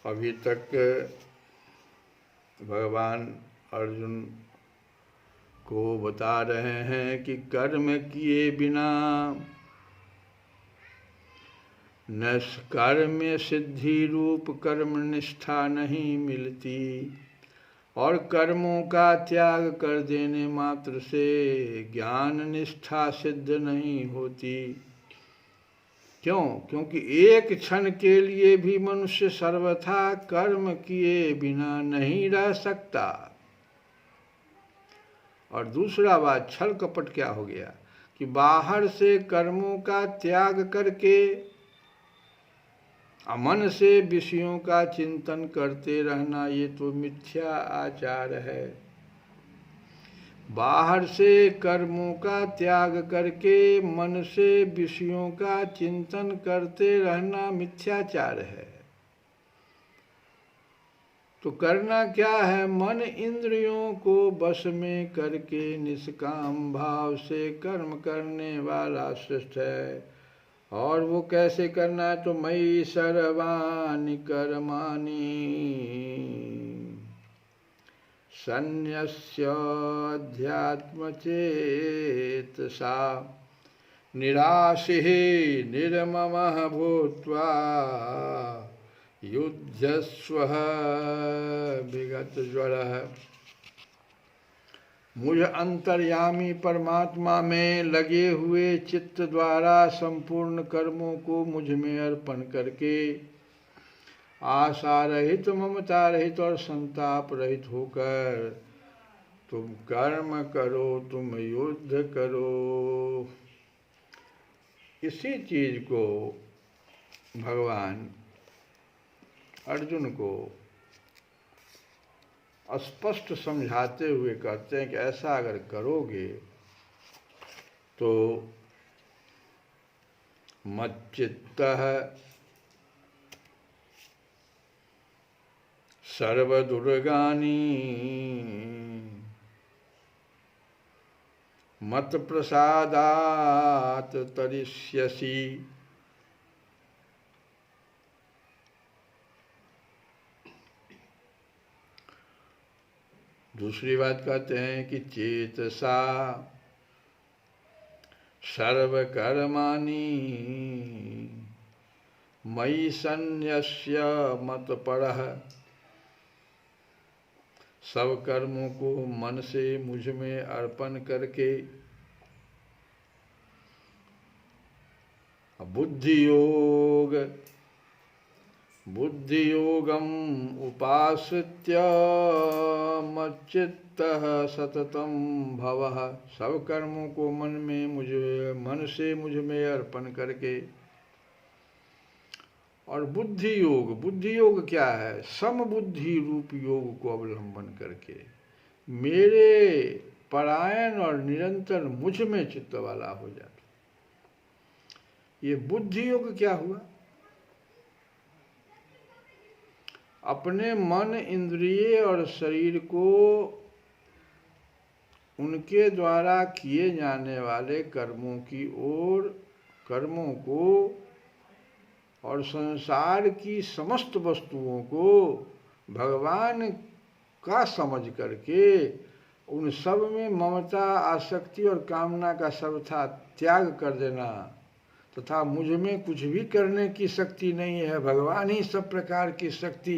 अभी तक भगवान अर्जुन को बता रहे हैं कि कर्म किए बिना निष्कर्म सिद्धि रूप कर्म निष्ठा नहीं मिलती और कर्मों का त्याग कर देने मात्र से ज्ञान निष्ठा सिद्ध नहीं होती। क्यों? क्योंकि एक क्षण के लिए भी मनुष्य सर्वथा कर्म किए बिना नहीं रह सकता। और दूसरा बात, छल कपट क्या हो गया कि बाहर से कर्मों का त्याग करके मन से विषयों का चिंतन करते रहना, ये तो मिथ्या आचार है। बाहर से कर्मों का त्याग करके मन से विषयों का चिंतन करते रहना मिथ्याचार है। तो करना क्या है? मन इंद्रियों को वश में करके निष्काम भाव से कर्म करने वाला श्रेष्ठ है। और वो कैसे करना है? तो मयि सर्वाणि कर्माणि सन्न्यस्य अध्यात्म चेतसा निराशिः निर्ममः भूत्वा युध्यस्व विगतज्वरः। मुझ अंतर्यामी परमात्मा में लगे हुए चित्त द्वारा संपूर्ण कर्मों को मुझ में अर्पण करके आशा रहित, ममता रहित और संताप रहित होकर तुम कर्म करो, तुम युद्ध करो। इसी चीज को भगवान अर्जुन को स्पष्ट समझाते हुए कहते हैं कि ऐसा अगर करोगे तो मच्चित्तः सर्वदुर्गानि मत प्रसादात् तरिष्यसि। दूसरी बात कहते हैं कि चेतसा सर्वकर्माणि मयि सन्न्यस्य मत्परः। सब कर्मों को मन से मुझ में अर्पण करके बुद्धि योगम उपाश्रित्य मच्चित्तः सततम भवः। सब कर्मों को मन से मुझ में अर्पण करके। और बुद्धि योग क्या है? समबुद्धि रूप योग को अवलंबन करके मेरे परायण और निरंतर मुझ में चित्त वाला हो जाता। ये बुद्धि योग क्या हुआ? अपने मन, इंद्रिय और शरीर को उनके द्वारा किए जाने वाले कर्मों को और संसार की समस्त वस्तुओं को भगवान का समझ करके उन सब में ममता, आसक्ति और कामना का सर्वथा त्याग कर देना तथा मुझ में कुछ भी करने की शक्ति नहीं है, भगवान ही सब प्रकार की शक्ति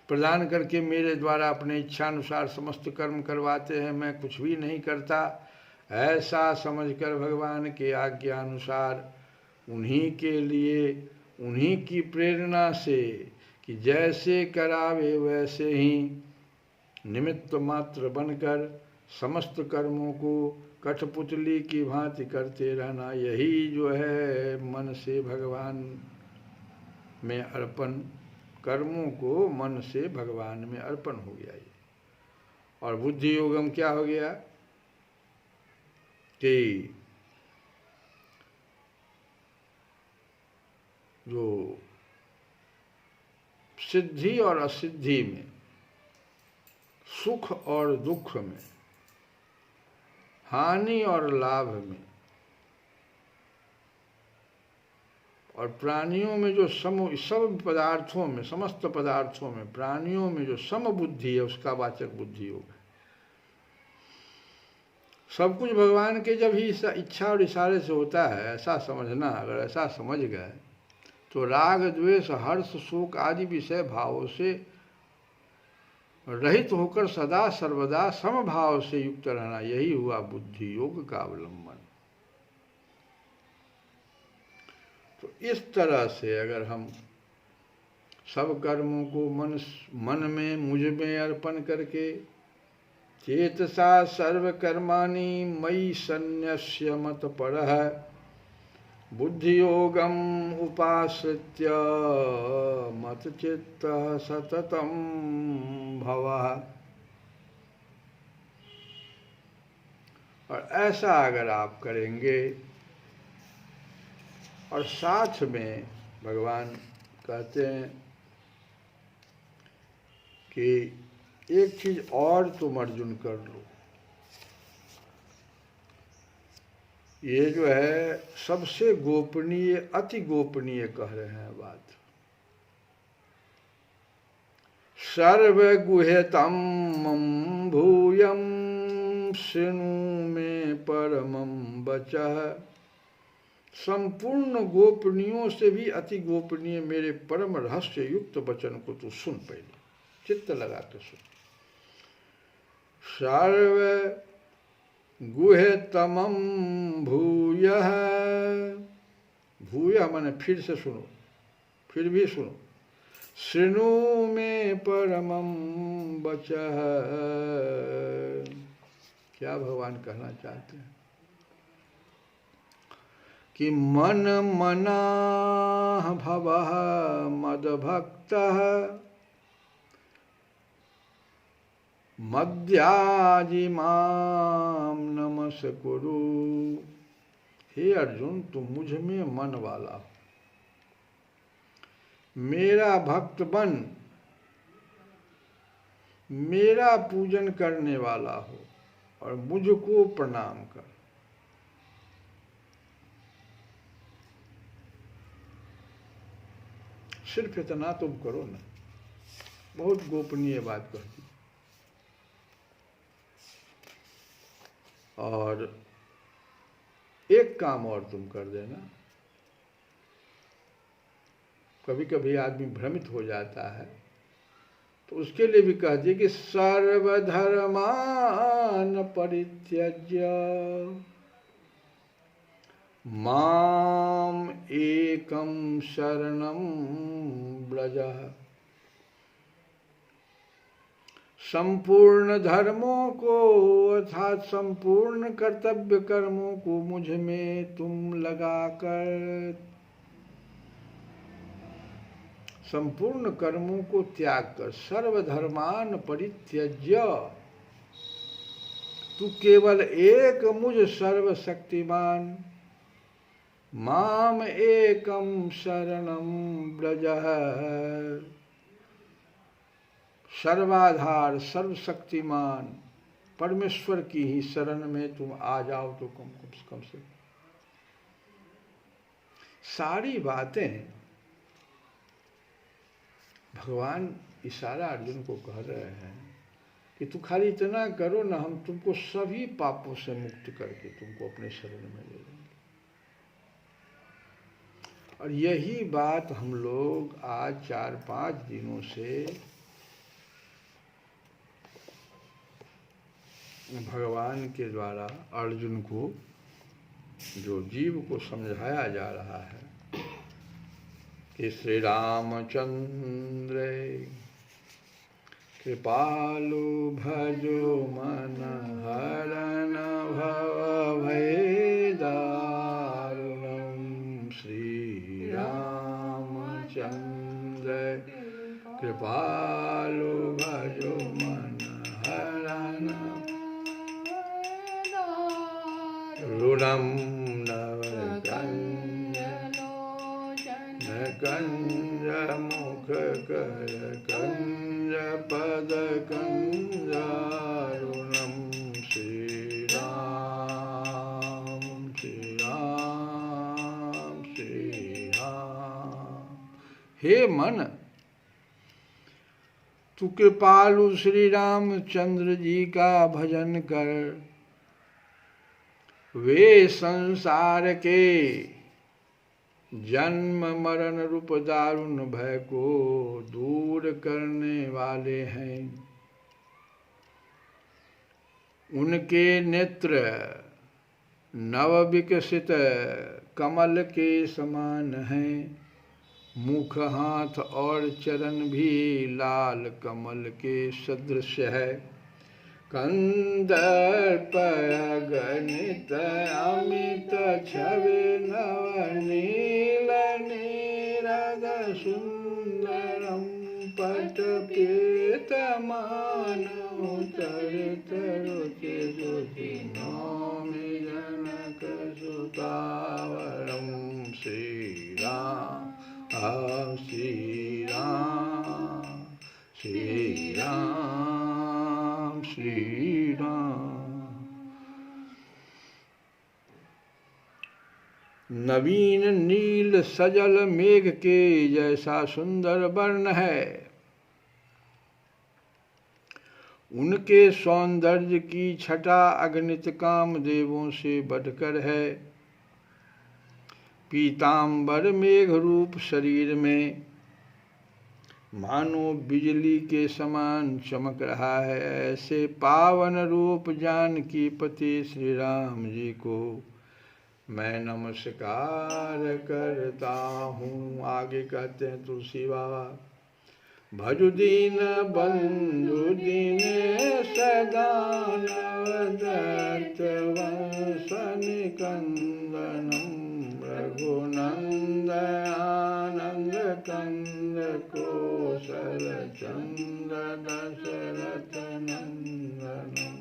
प्रदान करके मेरे द्वारा अपने इच्छानुसार समस्त कर्म करवाते हैं, मैं कुछ भी नहीं करता, ऐसा समझकर भगवान के आज्ञा अनुसार उन्हीं के लिए, उन्हीं की प्रेरणा से कि जैसे करावे वैसे ही निमित्त मात्र बनकर समस्त कर्मों को कठपुतली की भांति करते रहना, यही जो है मन से भगवान में अर्पण, कर्मों को मन से भगवान में अर्पण हो गया ये। और बुद्धि योगम क्या हो गया कि जो सिद्धि और असिद्धि में, सुख और दुख में, हानि और लाभ में और प्राणियों में जो सब पदार्थों में, समस्त पदार्थों में, प्राणियों में जो समबुद्धि है उसका वाचक बुद्धि योग है। सब कुछ भगवान के जब ही इच्छा और इशारे से होता है, ऐसा समझना। अगर ऐसा समझ गए तो राग, द्वेष, हर्ष, शोक आदि विषय भावों से रहित होकर सदा सर्वदा समभाव से युक्त रहना, यही हुआ बुद्धि योग का अवलंबन। तो इस तरह से अगर हम सब कर्मों को मन में मुझ में अर्पण करके चेतसा सर्व कर्माणि मयि सन्न्यस्य मत्परः बुद्धि योगम उपाश्रित्य मत्चित्तः सततं भवः। और ऐसा अगर आप करेंगे, और साथ में भगवान कहते हैं कि एक चीज और तुम अर्जुन कर लो, ये जो है सबसे गोपनीय, अति गोपनीय कह रहे हैं बात। सर्वगुह्यतम भूयं शृणु मे परमं वचः। संपूर्ण गोपनीयों से भी अति गोपनीय मेरे परम रहस्य युक्त वचन को तू सुन, पहले चित्त लगा के सुन। सर्व गुह्यतमं भूयः, भूयः माने फिर से सुनो, फिर भी सुनो। शृणु मे परमं वचः, क्या भगवान कहना चाहते हैं कि मन मनाः भवः मद्भक्तः मद्याजी मां नमस्कुरु। हे अर्जुन, तुम मुझ में मन वाला हो, मेरा भक्त बन, मेरा पूजन करने वाला हो और मुझको प्रणाम कर। सिर्फ इतना तुम करो ना, बहुत गोपनीय बात कह दी। और एक काम और तुम कर देना, कभी कभी आदमी भ्रमित हो जाता है, तो उसके लिए भी कह दिए कि सर्वधर्मान परित्यज्य माम एकम शरणं व्रज। संपूर्ण धर्मों को अर्थात संपूर्ण कर्तव्य कर्मों को मुझ में तुम लगाकर, संपूर्ण कर्मों को त्याग कर, सर्वधर्मान परित्यज्य, तू केवल एक मुझ सर्वशक्तिमान माम एकम शरणं व्रजः, सर्वाधार सर्वशक्तिमान परमेश्वर की ही शरण में तुम आ जाओ तो कम से सारी बातें भगवान इशारा अर्जुन को कह रहे हैं कि तू खाली इतना करो ना, हम तुमको सभी पापों से मुक्त करके तुमको अपने शरण में ले लेंगे। और यही बात हम लोग आज 4-5 दिनों से भगवान के द्वारा अर्जुन को, जो जीव को समझाया जा रहा है कि श्री रामचंद्र कृपालु भजो मन हरन भव भय दारुणं। श्री रामचंद्र कृपालु भजो मन हरन ऋणं कंज मुख कर कंज पद कंजारुणम। श्री राम श्री राम श्री राम। हे मन, तू कृपालु श्री रामचंद्र जी का भजन कर, वे संसार के जन्म मरण रूप दारुण भय को दूर करने वाले हैं। उनके नेत्र नव विकसित कमल के समान हैं, मुख हाथ और चरण भी लाल कमल के सदृश है। कंदर्प गणित अमित छवि नवनील नीरद सुंदरम पट पीतमानो तरित रुचि रुचि नौमि जनक सुतावरम। श्री राम श्री राम श्री राम श्री राम। नवीन नील सजल मेघ के जैसा सुंदर वर्ण है। उनके सौंदर्य की छटा अगणित कामदेवों से बढ़कर है। पीतांबर मेघ रूप शरीर में मानो बिजली के समान चमक रहा है। ऐसे पावन रूप जानकी पति श्री राम जी को मैं नमस्कार करता हूँ। आगे कहते हैं तुलसी बाबा, भजु दीन बंधु दीनेश दानवदत्त वंशन कंदनम रघुनंद आनंद कंद कोशल चंद दशरथ नंदनम।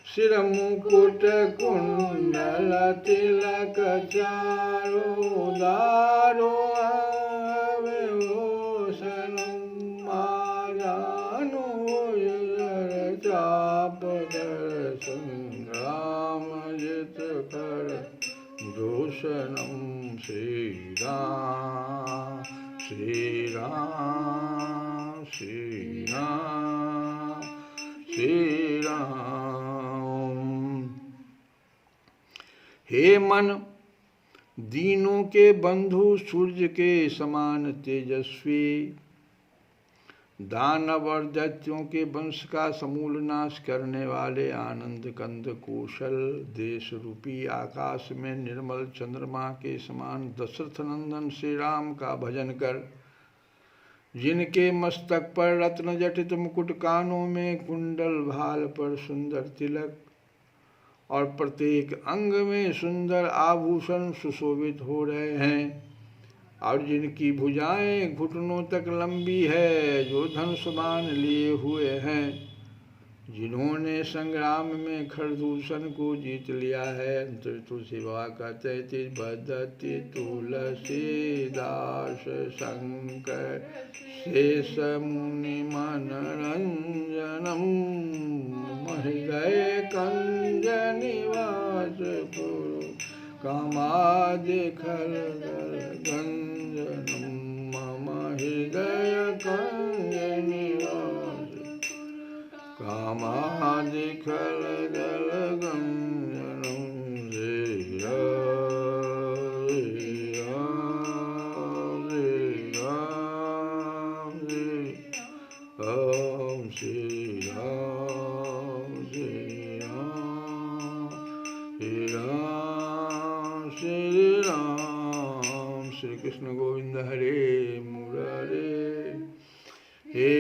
सिर मुकुट कुंडल तिलक चारो दारो विभूषणम माजानो चाप संग्राम जित कर दूषणम। श्री राम श्री राम श्री राम श्री राम। हे मन, दीनों के बंधु सूर्य के समान तेजस्वी, दानव और दैत्यों के वंश का समूल नाश करने वाले आनंद कंद कौशल देश रूपी आकाश में निर्मल चंद्रमा के समान दशरथ नंदन श्री राम का भजन कर, जिनके मस्तक पर रत्न जटित मुकुट, कानों में कुंडल, भाल पर सुंदर तिलक और प्रत्येक अंग में सुंदर आभूषण सुशोभित हो रहे हैं, और जिनकी भुजाएं घुटनों तक लंबी है, जो धनुष बाण लिए हुए हैं, जिन्होंने संग्राम में खरदूषण को जीत लिया है। तुलसी बाबा कहते थे, बदति तुलसीदास शंकर शेष मुनि मनरंजनम हृदय कंज निवास पुरु कामादि खलदल गंजनम मम हृदय कंज निवास कामादि खलदल गंजनम। श्री राम श्री राम श्री राम श्री राम श्री राम। श्री कृष्ण गोविंद हरे मुरारे। हे